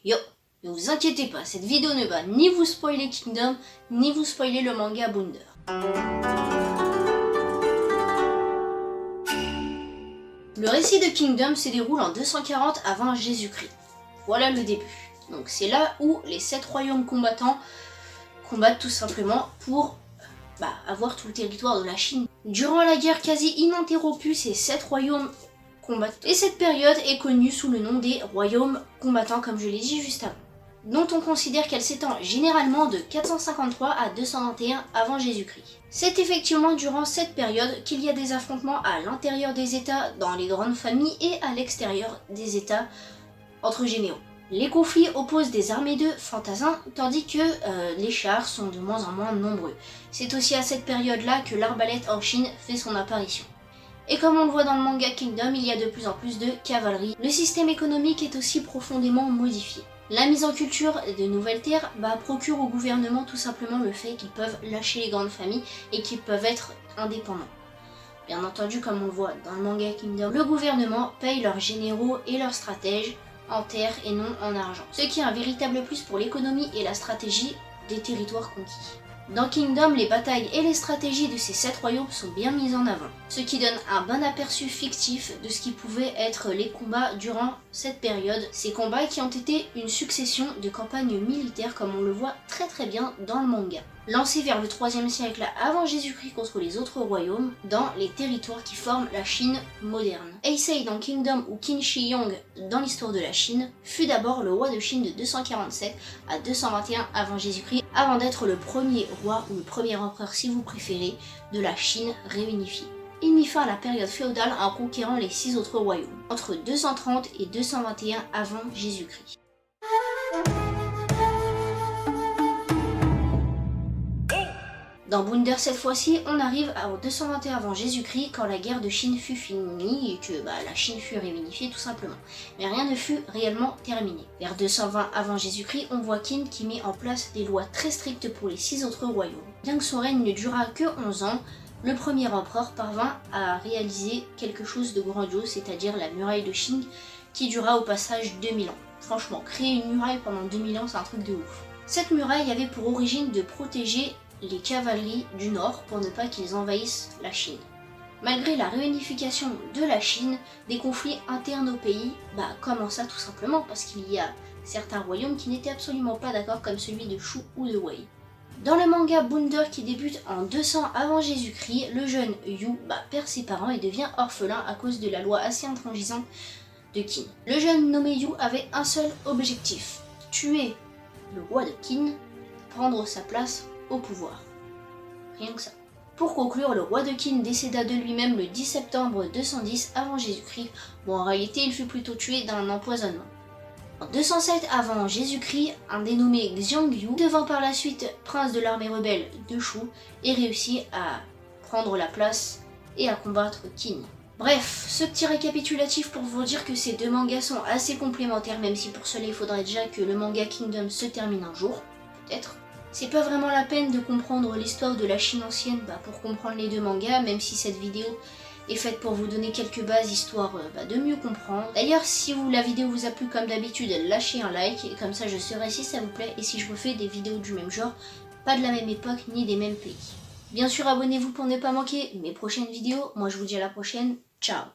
Yo, ne vous inquiétez pas, cette vidéo ne va ni vous spoiler Kingdom, ni vous spoiler le manga Bounder. Le récit de Kingdom se déroule en 240 avant Jésus-Christ. Voilà le début. Donc c'est là où les 7 royaumes combattants combattent tout simplement pour avoir tout le territoire de la Chine. Durant la guerre quasi ininterrompue, ces 7 royaumes combattent. Et cette période est connue sous le nom des royaumes combattants, comme je l'ai dit juste avant, dont on considère qu'elle s'étend généralement de 453 à 221 avant Jésus-Christ. C'est effectivement durant cette période qu'il y a des affrontements à l'intérieur des États, dans les grandes familles, et à l'extérieur des États entre généraux. Les conflits opposent des armées de fantassins, tandis que les chars sont de moins en moins nombreux. C'est aussi à cette période-là que l'arbalète en Chine fait son apparition. Et comme on le voit dans le manga Kingdom, il y a de plus en plus de cavalerie. Le système économique est aussi profondément modifié. La mise en culture de nouvelles terres procure au gouvernement tout simplement le fait qu'ils peuvent lâcher les grandes familles et qu'ils peuvent être indépendants. Bien entendu, comme on le voit dans le manga Kingdom, le gouvernement paye leurs généraux et leurs stratèges en terre et non en argent, ce qui est un véritable plus pour l'économie et la stratégie des territoires conquis. Dans Kingdom, les batailles et les stratégies de ces 7 royaumes sont bien mises en avant, ce qui donne un bon aperçu fictif de ce qui pouvaient être les combats durant cette période, ces combats qui ont été une succession de campagnes militaires comme on le voit très bien dans le manga, lancés vers le 3e siècle avant Jésus-Christ contre les autres royaumes dans les territoires qui forment la Chine moderne. Heisei dans Kingdom ou Qin Shi Huang dans l'histoire de la Chine fut d'abord le roi de Chine de 247 à 221 avant Jésus-Christ avant d'être le premier roi ou le premier empereur si vous préférez de la Chine réunifiée. Il mit fin à la période féodale en conquérant les 6 autres royaumes entre 230 et 221 avant Jésus-Christ. Dans Bounder cette fois-ci, on arrive en 221 avant Jésus-Christ quand la guerre de Chine fut finie et que la Chine fut réunifiée tout simplement. Mais rien ne fut réellement terminé. Vers 220 avant Jésus-Christ, on voit Qin qui met en place des lois très strictes pour les 6 autres royaumes. Bien que son règne ne dura que 11 ans, le premier empereur parvint à réaliser quelque chose de grandiose, c'est-à-dire la muraille de Chine qui dura au passage 2000 ans. Franchement, créer une muraille pendant 2000 ans, c'est un truc de ouf. Cette muraille avait pour origine de protéger les cavaleries du Nord pour ne pas qu'ils envahissent la Chine. Malgré la réunification de la Chine, des conflits internes au pays commença tout simplement parce qu'il y a certains royaumes qui n'étaient absolument pas d'accord comme celui de Shu ou de Wei. Dans le manga Bounder qui débute en 200 avant Jésus-Christ, le jeune Yu perd ses parents et devient orphelin à cause de la loi assez intransigeante de Qin. Le jeune nommé Yu avait un seul objectif, tuer le roi de Qin, prendre sa place au pouvoir. Rien que ça. Pour conclure, le roi de Qin décéda de lui-même le 10 septembre 210 avant Jésus-Christ. Bon, en réalité, il fut plutôt tué d'un empoisonnement. En 207 avant Jésus-Christ, un dénommé Xiongyu devint par la suite prince de l'armée rebelle de Shu et réussit à prendre la place et à combattre Qin. Bref, ce petit récapitulatif pour vous dire que ces deux mangas sont assez complémentaires, même si pour cela il faudrait déjà que le manga Kingdom se termine un jour, peut-être. C'est pas vraiment la peine de comprendre l'histoire de la Chine ancienne pour comprendre les deux mangas, même si cette vidéo est faite pour vous donner quelques bases histoire de mieux comprendre. D'ailleurs, si la vidéo vous a plu comme d'habitude, lâchez un like, et comme ça je saurai si ça vous plaît et si je refais des vidéos du même genre, pas de la même époque ni des mêmes pays. Bien sûr, abonnez-vous pour ne pas manquer mes prochaines vidéos. Moi je vous dis à la prochaine, ciao.